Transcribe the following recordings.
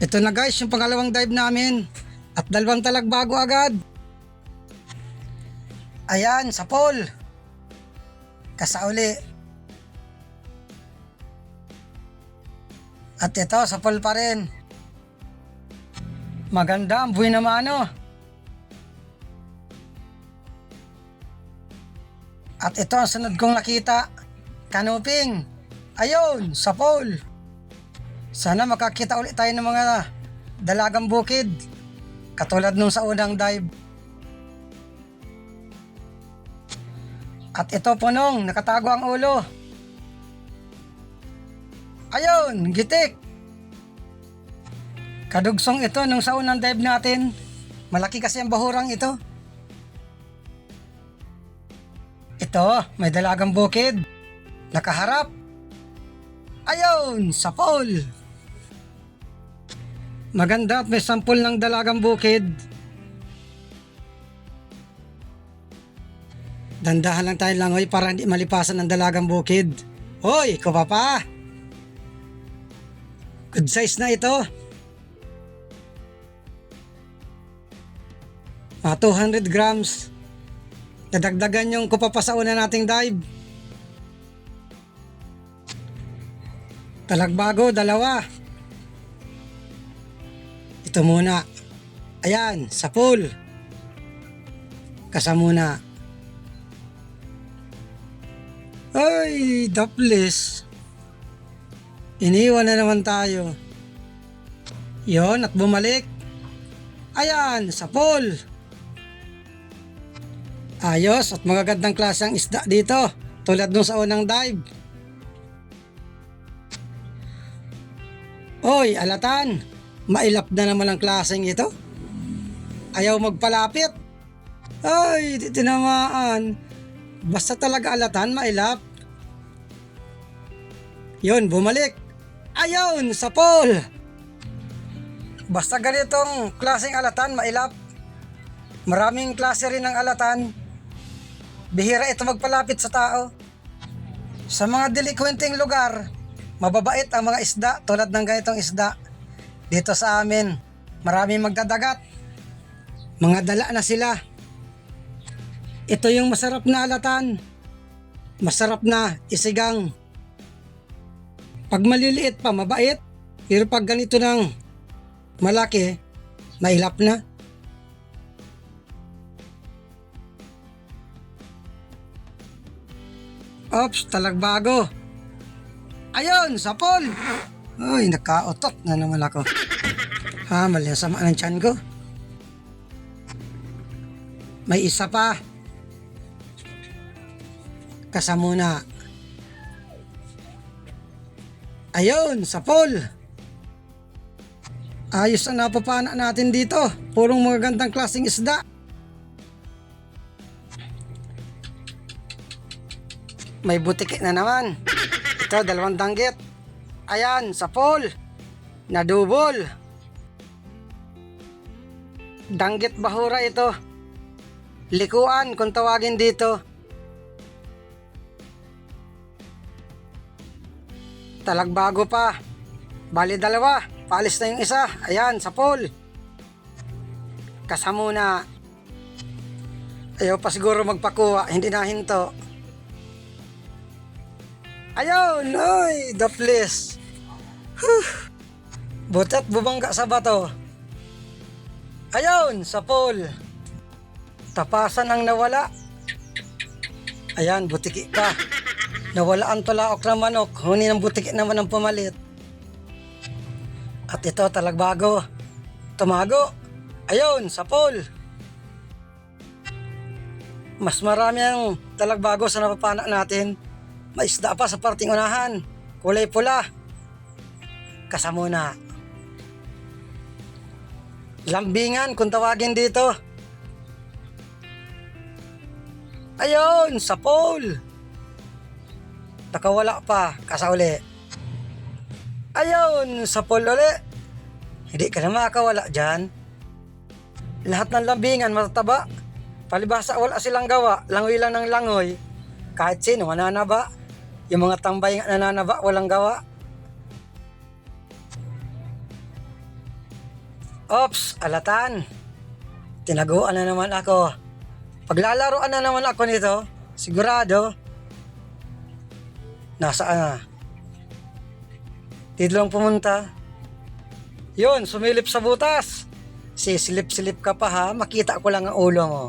Ito na guys, yung pangalawang dive namin. At dalawang talagbago agad. Ayan, sa pool. Kasauli. At ito, sa pool pa rin. Maganda ang buhay na mano. At ito ang sunod kong nakita. Kanuping. Ayun, sa pool. Sana makakita ulit tayo ng mga dalagang bukid. Katulad nung sa unang dive. At ito punong, nakatago ang ulo. Ayun, gitik. Kadugsong ito nung sa unang dive natin. Malaki kasi ang bahurang ito. Ito, may dalagang bukid. Nakaharap. Ayun, sa pool. Maganda at may sampol ng dalagang bukid. Dandahan lang tayo langoy para hindi malipasan ng dalagang bukid. Hoy, kupa pa. Good size na ito. 200 grams. Dadagdagan yung kupa pa sa una nating dive. Talagbago, dalawa. Ito muna. Ayan, sa pool. Kasamuna. Ay, daplis. Iniwan na naman tayo. Yon, at bumalik. Ayan, sa pool. Ayos, at magagandang klaseng isda dito. Tulad nung sa unang dive. Oy, alatan. Mailap na naman ang klaseng ito. Ayaw magpalapit. Ay, di tinamaan. Basta talaga alatan, mailap. Yun, bumalik. Ayun, sa pool. Basta ganitong klaseng alatan, mailap. Maraming klase rin ng alatan. Bihira ito magpalapit sa tao. Sa mga delinquenteng lugar, mababait ang mga isda tulad ng ganitong isda. Dito sa amin, maraming magdadagat. Mga dala na sila. Ito yung masarap na alatan. Masarap na isigang. Pag maliliit pa, mabait. Pero pag ganito ng malaki, mailap na. Ops, talagbago. Ayun, sa pool. Uy, nakaotot na naman ako. Mali ang sama ng tiyan ko. May isa pa. Kasamuna. Ayun, sa pool. Ayos ang napapana natin dito. Purong magagandang klaseng isda. May butiki na naman. Ito, dalawang danggit. Ayan, sa pool. Nadubol. Danggit bahura ito. Likuan kung tawagin dito. Talagbago pa. Bali dalawa. Paalis na yung isa. Ayan, sa pool. Kasamuna. Ayaw pa siguro magpakuha. Hindi na hinto. Ayun, oy, daplis. Butat bumangga sa bato. Ayun, sa pool. Tapasan ang nawala. Ayan, butiki pa. Nawala ang tulaok ng manok. Huni ng butiki naman ang pumalit. At ito, talagbago. Tumago. Ayun, sa pool. Mas marami ang talagbago sa napapana natin. May isda pa sa parting unahan. Kulay pula. Kasamuna. Lambingan kung tawagin dito. Ayun, sa pool. Nakawala pa, kasauli. Ayun, sa pool uli. Hindi ka na makakawala dyan. Lahat ng lambingan matataba. Palibhasa wala silang gawa. Langoy lang ng langoy. Kahit sino mananaba. Yung mga tambay nga nananaba, walang gawa. Ops, alatan. Tinaguan na naman ako. Paglalaroan na naman ako nito, sigurado. Nasaan na? Dito lang pumunta. Yun, sumilip sa butas. Sisilip-silip ka pa ha, makita ko lang ang ulo mo.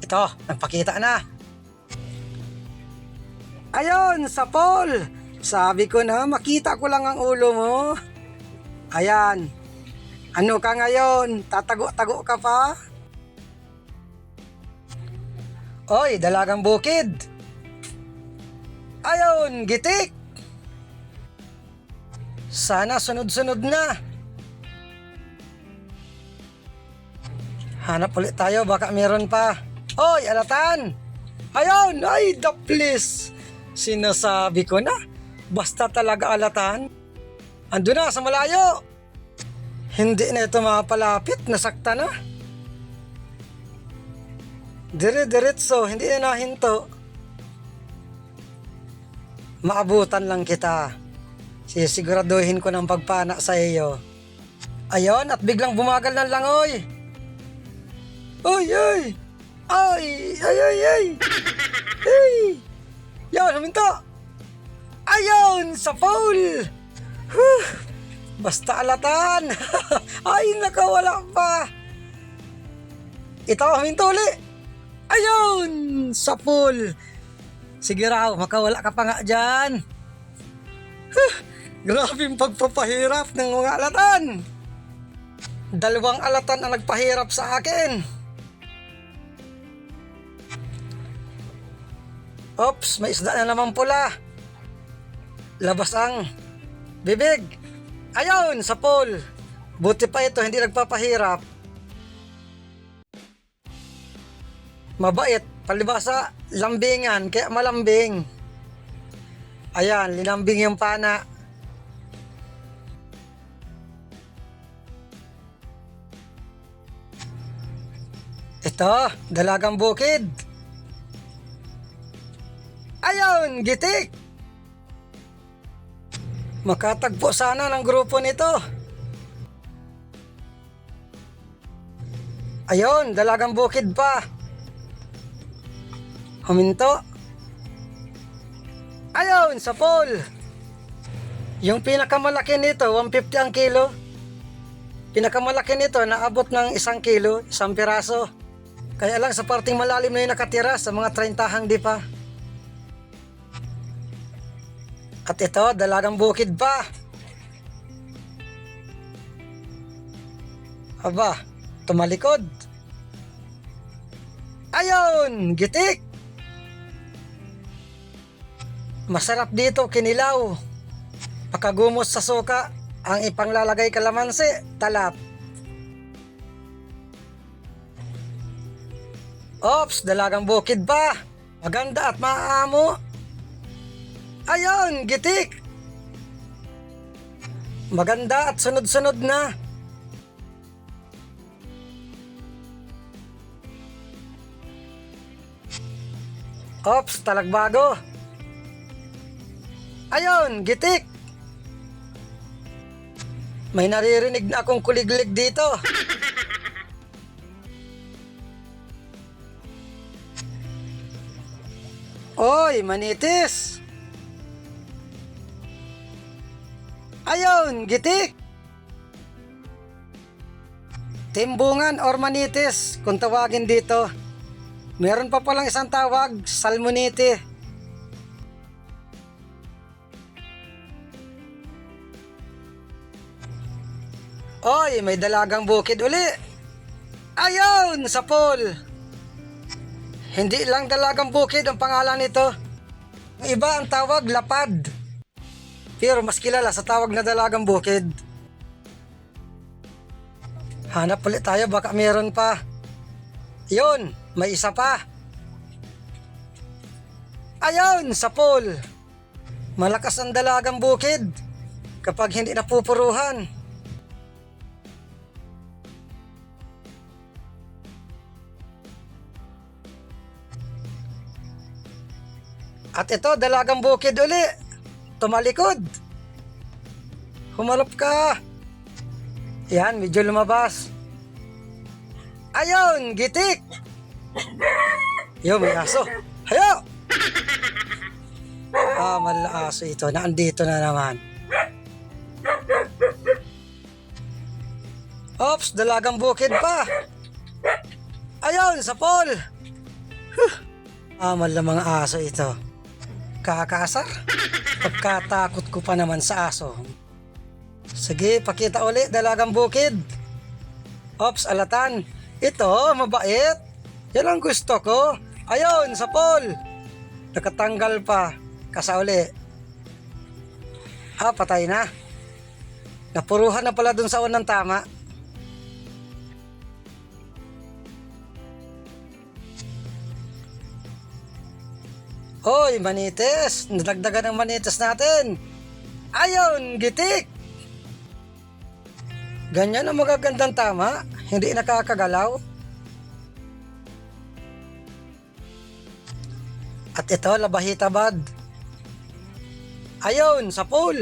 Ito, nagpakita na. Ayun, sa Paul. Sabi ko na, makita ko lang ang ulo mo. Ayan. Ano ka ngayon? Tatago-tago ka pa? Oy, dalagang bukid. Ayun, gitik. Sana sunod-sunod na. Hanap ulit tayo, baka meron pa. Oy, alatan. Ayun, ay, the please. Sinasabi ko na, basta talaga alatan. Ando na sa malayo. Hindi na ito mapalapit, nasakta na. Dire-diretso, hindi na nahinto. Maabutan lang kita. Sisiguraduhin ko ng pagpana sa iyo. Ayon, at biglang bumagal ng langoy. Ay, ay! Ay, ay, ay, ay! Ay! Yan, huminto! Ayon, sa Paul! Huh! Basta alatan! Ay, nakawala pa! Ito, huminto uli! Ayun! Sa Paul! Sige raw, makawala ka pa nga dyan! Huh! Grabing pagpapahirap ng mga alatan! Dalawang alatan ang nagpahirap sa akin! Ops, may isda na naman pula. Labas ang bibig. Ayun, sa Paul. Buti pa ito, hindi nagpapahirap. Mabait, palibasa, lambingan, kaya malambing. Ayan, linambing yung pana. Ito, dalagang bukid. Ayun, gitik! Makatagpo sana ng grupo nito. Ayun, dalagang bukid pa. Huminto. Ayun, sa Paul. Yung pinakamalaki nito, 150 ang kilo. Pinakamalaki nito, naabot ng 1 kilo, 1 piraso. Kaya lang sa parting malalim na yung nakatira, sa mga 30 hangdi pa. At ito, dalagang bukid pa. Aba, tumalikod. Ayun, gitik. Masarap dito, kinilaw. Pakagumos sa suka, ang ipanglalagay kalamansi, talap. Ops, dalagang bukid pa. Maganda at maamo. Ayun, gitik. Maganda at sunod-sunod na. Ops, talagbago. Ayun, gitik. May naririnig na akong kuliglig dito. Oy, manitis. Ayun, gitik. Timbungan or manitis, kung tawagin dito. Meron pa palang isang tawag, salmonite. Oy, may dalagang bukid uli. Ayun, sa Paul. Hindi lang dalagang bukid ang pangalan nito. Ang iba ang tawag, lapad. Pero mas kilala sa tawag na dalagang bukid. Hanap ulit tayo, baka meron pa. Yun, may isa pa. Ayun, sa Paul. Malakas ang dalagang bukid kapag hindi napupuruhan. At ito, dalagang bukid uli. Tumalikod. Humarap ka. Yan, medyo lumabas. Ayun, gitik! Yo, may aso. Hayo! Malaaso ito. Naandito na naman. Ops, dalagang bukid pa. Ayun, sa pool. Amal na mga aso ito. Kakasar. Pagkatakot ko pa naman sa aso. Sige, pakita uli, dalagang bukid. Ops, alatan. Ito, mabait. Yan ang gusto ko. Ayun, sa pool. Nakatanggal pa. Kasauli. Patay na. Napuruhan na pala dun sa unang tama. Hoy, manites. Nadagdagan ang manites natin. Ayun, gitik. Ganyan ang magagandang tama. Hindi nakakagalaw. At ito, labahita bad. Ayun, sa pool.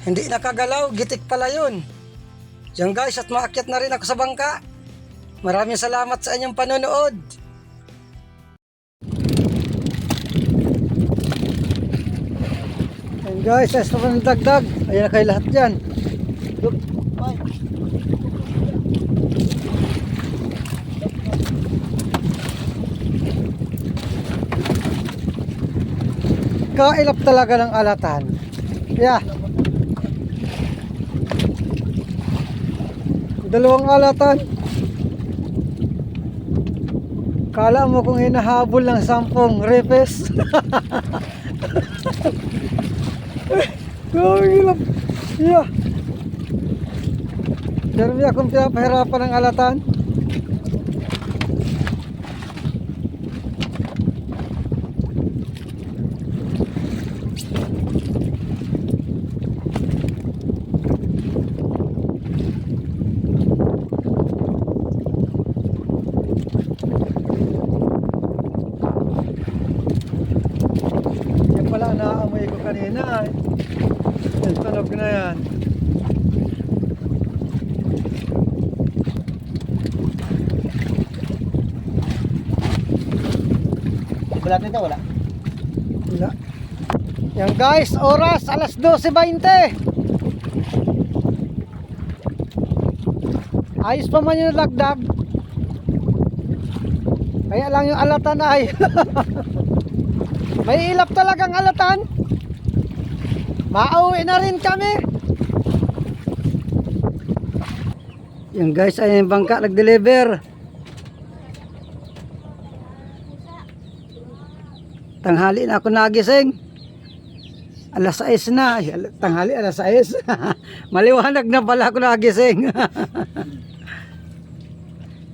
Hindi nakagalaw, gitik pala yun. Diyan guys, at maakyat na rin ako sa bangka. Maraming salamat sa inyong panonood. Ayan guys, sa naman ng dagdag. Ayan na kayo lahat dyan. Look, bye. Kailap talaga ng alatan. Yeah. Dalawang alatan. Kala mo kung hinahabol ng 10 repes. Kailap. Yeah. Jeremy, akong pinapahirapan ng alatan. Wala, naamoy ko kanina. Yung tunog na yan. Wala nito, wala. Wala. Yan guys, oras alas 12:20. Ayos pa man yung lagdag. Kaya lang yung alatan ay may ilap talagang alatan. Mauwi na rin kami. Yan guys, ay yung bangka nag-deliver. Tanghali na ako nagising. Alas 6 na. Tanghali alas 6. Maliwanag na pala ako nagising.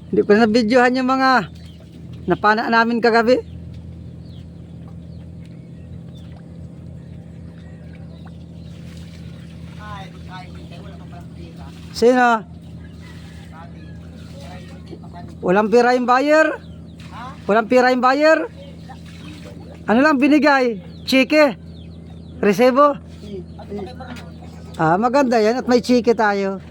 Hindi ko na videohan yung mga napana namin kagabi. Sino? Walang pira yung buyer? Walang pira yung buyer? Ano lang binigay? Chike? Resebo? Maganda yan at may chike tayo.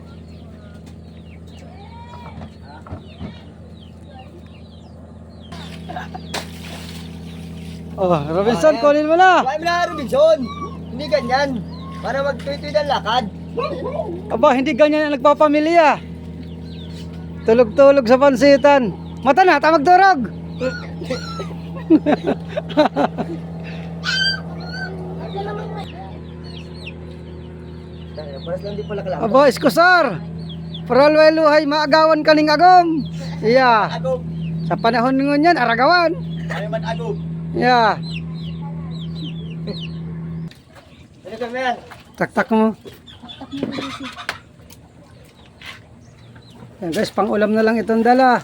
Robinson, kunin mo na. Wala mo na, Robinson. Hindi ganyan. Para magtuloy-tuloy ng lakad. Aba, hindi ganyan ang nagpapamilya. Tulog-tulog sa pansitan. Mata na, tamag durog. Paras lang di pala kalakad. Aba, iskusar. Paralweluhay, maagawan kaning agom. Iya. Agog. Sa panahon ngon yan, aragawan. Ano man agog? Iya. Ano ka man? Taktak mo. Yan guys, pang ulam na lang itong dala.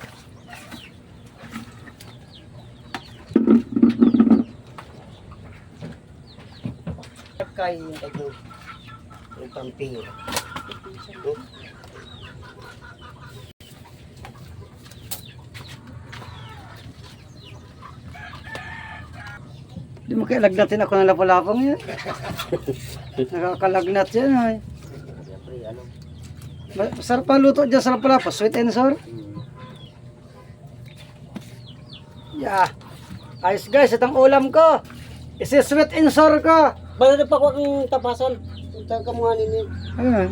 Kay yung agog. Yung pamping. Di mo kaya lagnatin ako ng lapalapang yan. Nakakalagnat yan ay. Siyempre, ano? Masarap ang luto dyan sa Lapu-Lapu, sweet and sour. Yeah. Ayos guys, itong ulam ko. Isi sweet and sour ko. Bala na pa ko ang tapasan. Punta ka mga ninyo. Ayan.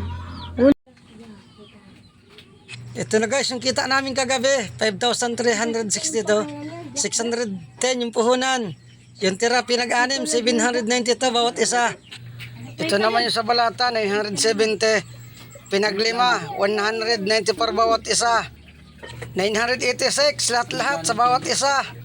Ito na guys, yung kita namin kagabi, 5,362. 610 yung puhunan. Yung tira pinag-anim, 792 bawat isa. Ito naman yung sa balata, 970. Pinaglima, 194 bawat isa. 986 lahat-lahat sa bawat isa.